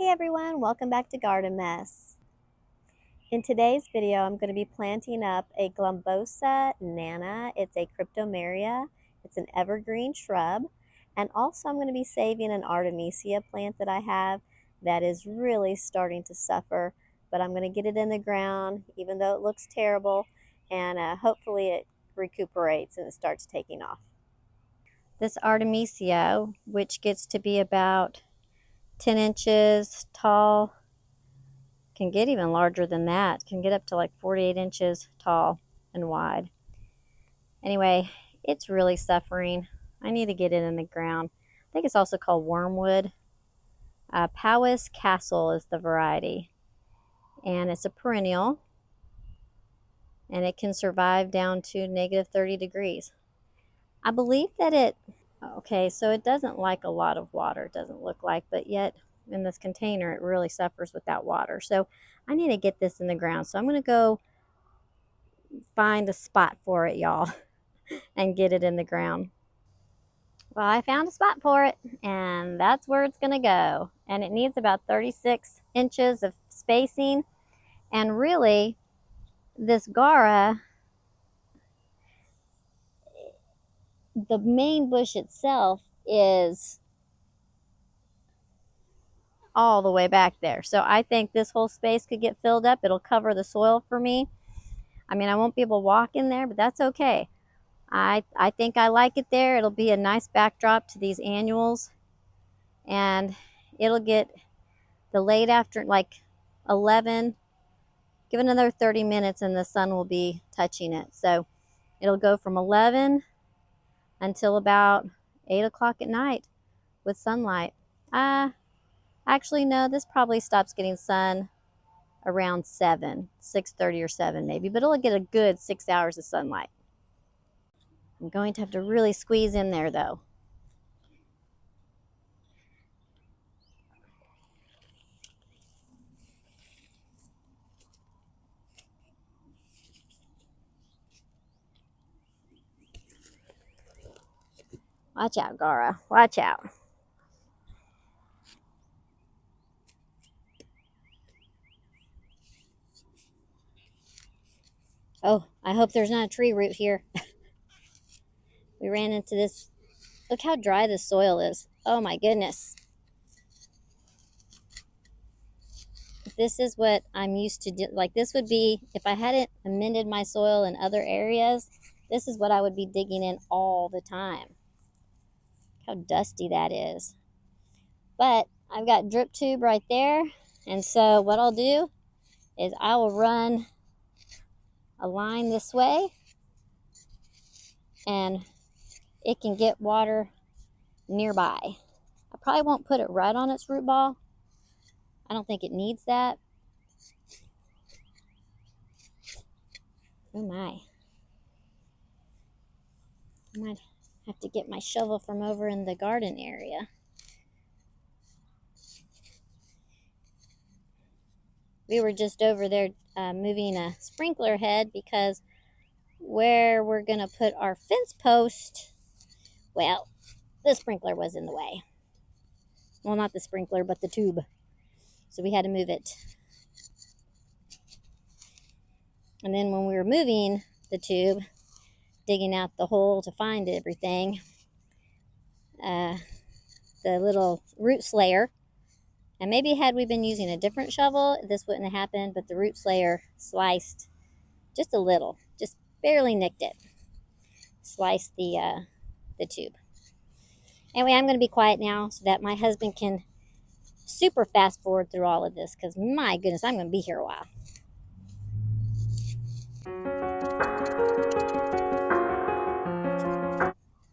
Hey everyone, welcome back to Garden Mess. In today's video, I'm going to be planting up a Globosa nana. It's a Cryptomeria. It's an evergreen shrub. And also I'm going to be saving an Artemisia plant that I have that is really starting to suffer. But I'm going to get it in the ground, even though it looks terrible, and hopefully it recuperates and it starts taking off. This Artemisia, which gets to be about 10 inches tall, can get even larger than that, can get up to like 48 inches tall and wide. Anyway, it's really suffering. I need to get it in the ground. I think it's also called wormwood. Powys Castle is the variety, and it's a perennial, and it can survive down to negative 30 degrees. I believe that okay, so it doesn't like a lot of water, it doesn't look like, but yet in this container it really suffers without water. So I need to get this in the ground. So I'm going to go find a spot for it, y'all, and get it in the ground. Well, I found a spot for it, and that's where it's going to go. And it needs about 36 inches of spacing. And really, this Gara, the main bush itself is all the way back there. So I think this whole space could get filled up. It'll cover the soil for me. I mean, I won't be able to walk in there, but that's okay. I think I like it there. It'll be a nice backdrop to these annuals. And it'll get the late after, like 11, give it another 30 minutes and the sun will be touching it. So it'll go from 11 until about 8 o'clock at night with sunlight. Actually, no, this probably stops getting sun around 6:30 or 7 maybe, but it'll get a good 6 hours of sunlight. I'm going to have to really squeeze in there though. Watch out, Gara. Watch out. Oh, I hope there's not a tree root here. We ran into this. Look how dry the soil is. Oh my goodness. This is what I'm used to do. Like, this would be, if I hadn't amended my soil in other areas, this is what I would be digging in all the time. How dusty that is. But I've got drip tube right there. And so what I'll do is I will run a line this way, and it can get water nearby. I probably won't put it right on its root ball. I don't think it needs that. Oh my. I might have to get my shovel from over in the garden area. We were just over there moving a sprinkler head because where we're going to put our fence post, well, the sprinkler was in the way. Well, not the sprinkler, but the tube. So we had to move it. And then when we were moving the tube, digging out the hole to find everything, the little root slayer, and maybe had we been using a different shovel, this wouldn't have happened, but the root slayer sliced just a little, just barely nicked it, sliced the tube. Anyway, I'm going to be quiet now so that my husband can super fast forward through all of this, because my goodness, I'm going to be here a while.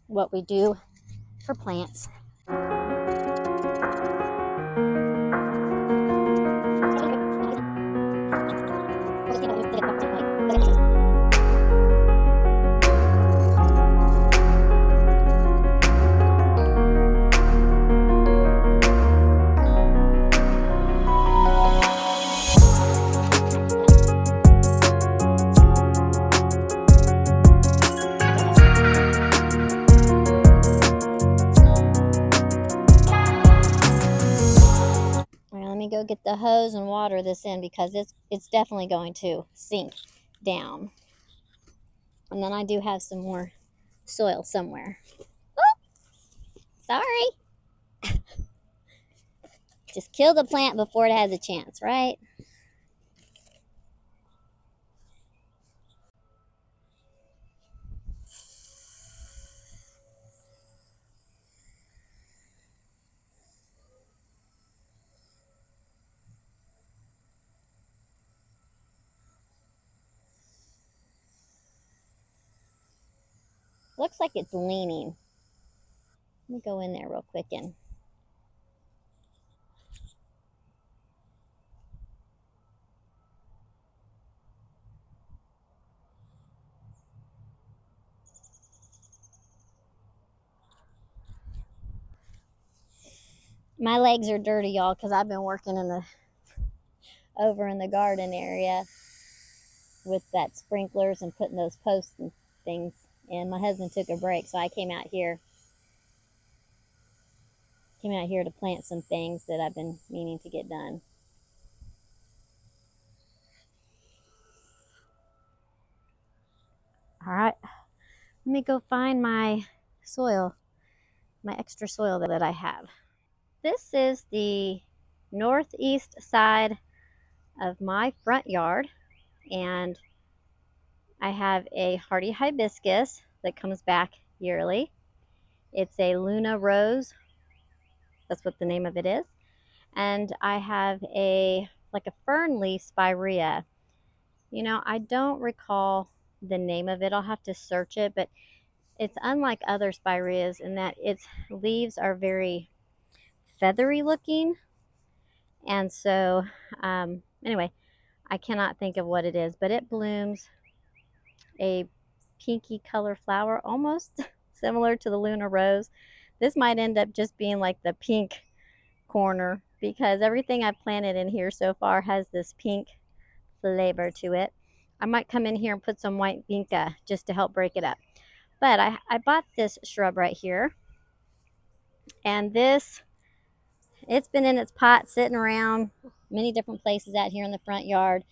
What we do for plants. go get the hose and water this in because it's definitely going to sink down. And then I do have some more soil somewhere. Oh, sorry. Just kill the plant before it has a chance, right? Looks like it's leaning. Let me go in there real quick and my legs are dirty, y'all, because I've been working over in the garden area with that sprinklers and putting those posts and things in. My husband took a break, so I came out here to plant some things that I've been meaning to get done. All right, let me go find my soil, my extra soil that I have. This is the northeast side of my front yard, and I have a hardy hibiscus that comes back yearly. It's a Luna rose. That's what the name of it is. And I have like a fern leaf spirea. You know, I don't recall the name of it. I'll have to search it, but it's unlike other spireas in that its leaves are very feathery looking. And so, anyway, I cannot think of what it is, but it blooms a pinky color flower, almost similar to the Luna rose. This might end up just being like the pink corner because everything I've planted in here so far has this pink flavor to it. I might come in here and put some white vinca just to help break it up. But I bought this shrub right here, and it's been in its pot sitting around many different places out here in the front yard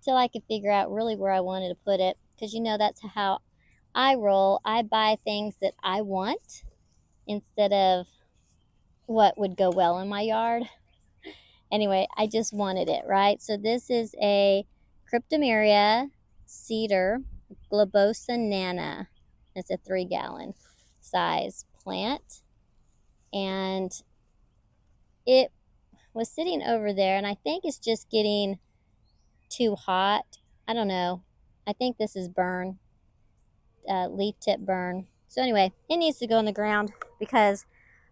till I could figure out really where I wanted to put it, because you know that's how I roll. I buy things that I want instead of what would go well in my yard. Anyway, I just wanted it, right? So this is a Cryptomeria cedar Globosa nana. It's a 3-gallon size plant, and it was sitting over there, and I think it's just getting too hot. I don't know. I think this is burn, leaf tip burn. So anyway, it needs to go in the ground because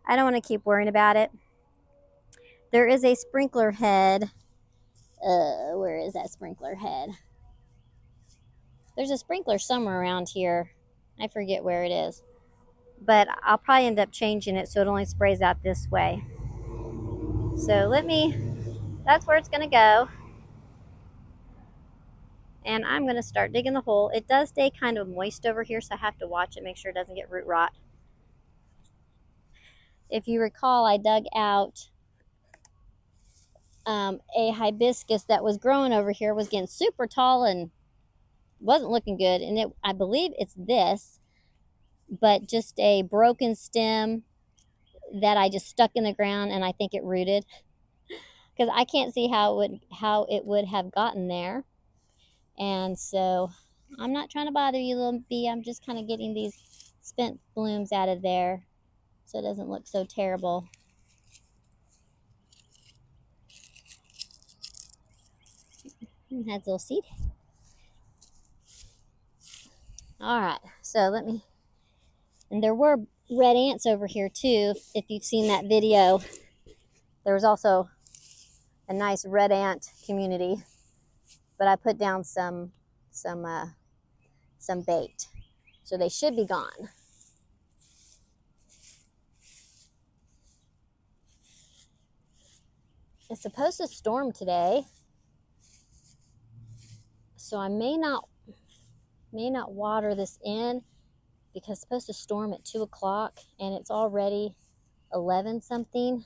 I don't want to keep worrying about it. There is a sprinkler head. Where is that sprinkler head? There's a sprinkler somewhere around here. I forget where it is. But I'll probably end up changing it so it only sprays out this way. So that's where it's going to go. And I'm going to start digging the hole. It does stay kind of moist over here, so I have to watch it, make sure it doesn't get root rot. If you recall, I dug out a hibiscus that was growing over here, was getting super tall and wasn't looking good. And I believe it's this, but just a broken stem that I just stuck in the ground, and I think it rooted because I can't see how it would have gotten there. And so I'm not trying to bother you, little bee. I'm just kind of getting these spent blooms out of there so it doesn't look so terrible. It has a little seed. All right, so and there were red ants over here too. If you've seen that video, there was also a nice red ant community, but I put down some bait, so they should be gone. It's supposed to storm today, so I may not water this in because it's supposed to storm at 2 o'clock and it's already 11 something.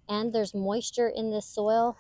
and there's moisture in this soil.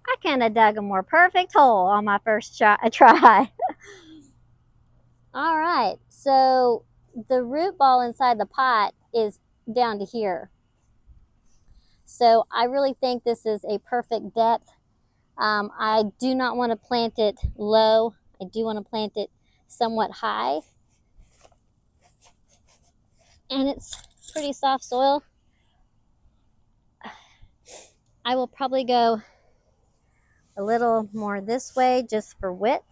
I kind of dug a more perfect hole on my first try. All right, so the root ball inside the pot is down to here. So I really think this is a perfect depth. I do not want to plant it low. I do want to plant it somewhat high. And it's pretty soft soil. I will probably go a little more this way just for width.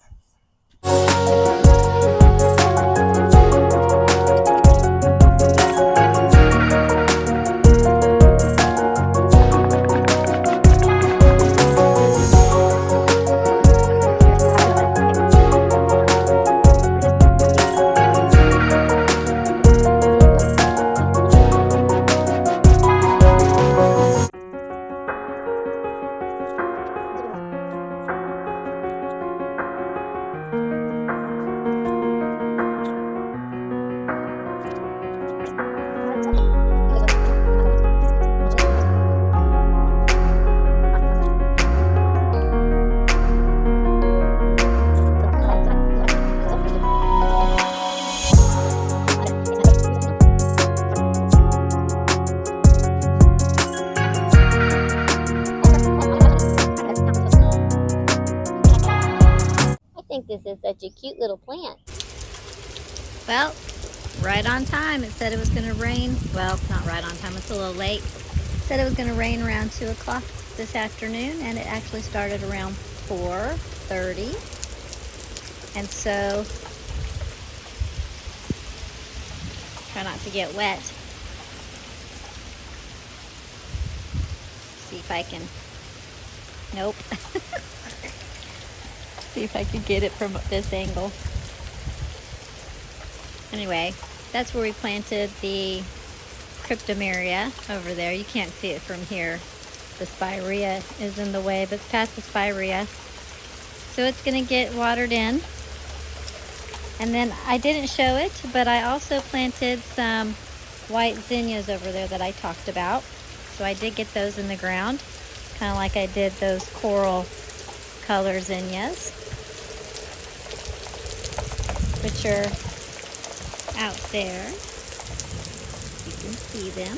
I think this is such a cute little plant. Well, right on time. It said it was going to rain. Well, not right on time. It's a little late. It said it was going to rain around 2 o'clock this afternoon, and it actually started around 4:30. And so, try not to get wet. See if I can, nope. See if I can get it from this angle. Anyway, that's where we planted the Cryptomeria over there. You can't see it from here. The spirea is in the way, but it's past the spirea. So it's gonna get watered in. And then I didn't show it, but I also planted some white zinnias over there that I talked about. So I did get those in the ground, kind of like I did those coral color zinnias, which are out there. You can see them.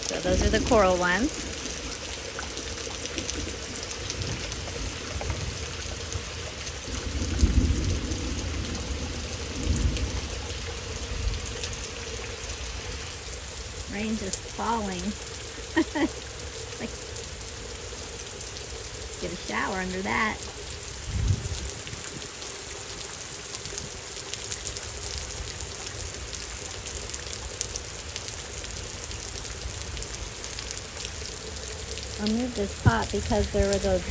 So those are the coral ones. Rain just falling. Like, get a shower under that. I moved this pot because there were those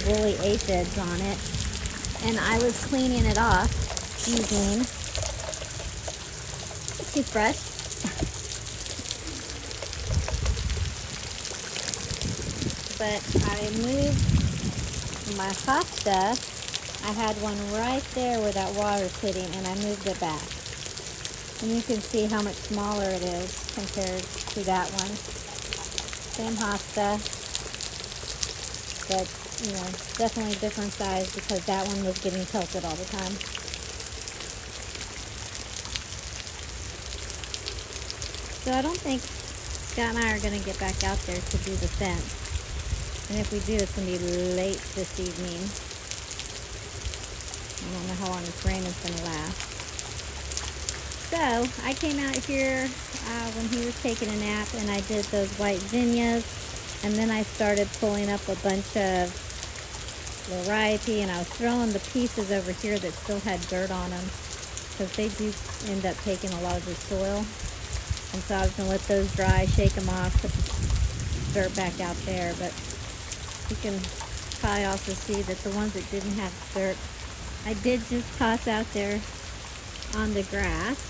woolly aphids on it, and I was cleaning it off using a toothbrush. But I moved my hosta. I had one right there where that water's sitting, and I moved it back. And you can see how much smaller it is compared to that one. Same hosta, but you know, definitely different size because that one was getting tilted all the time. So I don't think Scott and I are going to get back out there to do the fence. And if we do, it's going to be late this evening. I don't know how long this rain is going to last. So I came out here when he was taking a nap, and I did those white zinnias, and then I started pulling up a bunch of liripe, and I was throwing the pieces over here that still had dirt on them, because they do end up taking a lot of the soil. And so I was going to let those dry, shake them off, put the dirt back out there. But you can probably also see that the ones that didn't have dirt, I did just toss out there on the grass.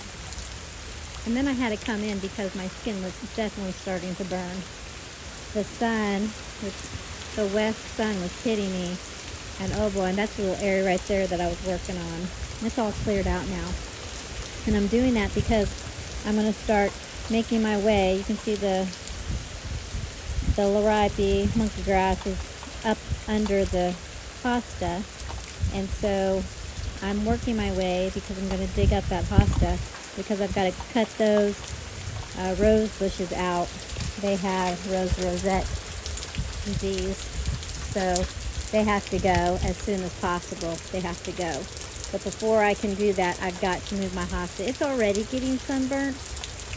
And then I had to come in because my skin was definitely starting to burn. The sun, the west sun was hitting me. And oh boy, and that's a little area right there that I was working on. It's all cleared out now. And I'm doing that because I'm going to start making my way. You can see the liripe, monkey grass, is up under the hosta. And so I'm working my way because I'm going to dig up that hosta, because I've got to cut those rose bushes out. They have rosette disease, so they have to go as soon as possible. They have to go. But before I can do that, I've got to move my hosta. It's already getting sunburnt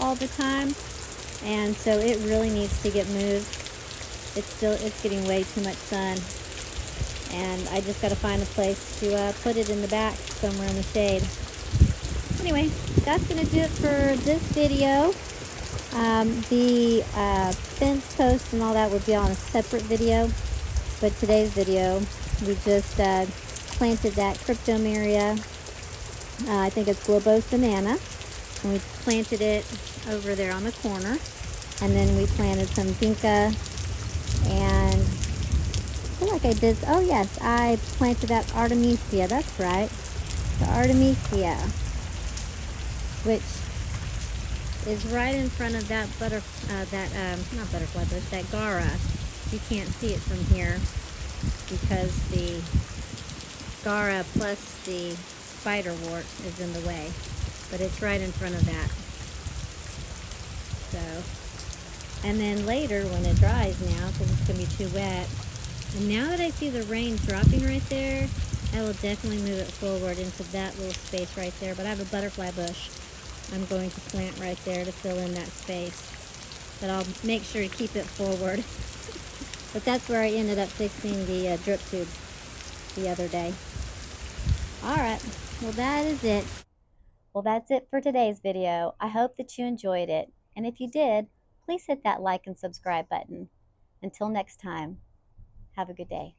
all the time, and so it really needs to get moved. It's getting way too much sun, and I just got to find a place to put it in the back somewhere in the shade. Anyway, that's going to do it for this video. The fence post and all that will be on a separate video, but today's video, we just planted that Cryptomeria, I think it's Globosa nana, and we planted it over there on the corner. And then we planted some vinca, and I feel like I did, oh yes, I planted that Artemisia, that's right, the Artemisia, which is right in front of that not butterfly bush, that gara. You can't see it from here because the gara plus the spiderwort is in the way, but it's right in front of that. So, and then later when it dries now, because it's going to be too wet, and now that I see the rain dropping right there, I will definitely move it forward into that little space right there. But I have a butterfly bush I'm going to plant right there to fill in that space, but I'll make sure to keep it forward. But that's where I ended up fixing the drip tube the other day. Alright, well that is it. Well, that's it for today's video. I hope that you enjoyed it, and if you did, please hit that like and subscribe button. Until next time, have a good day.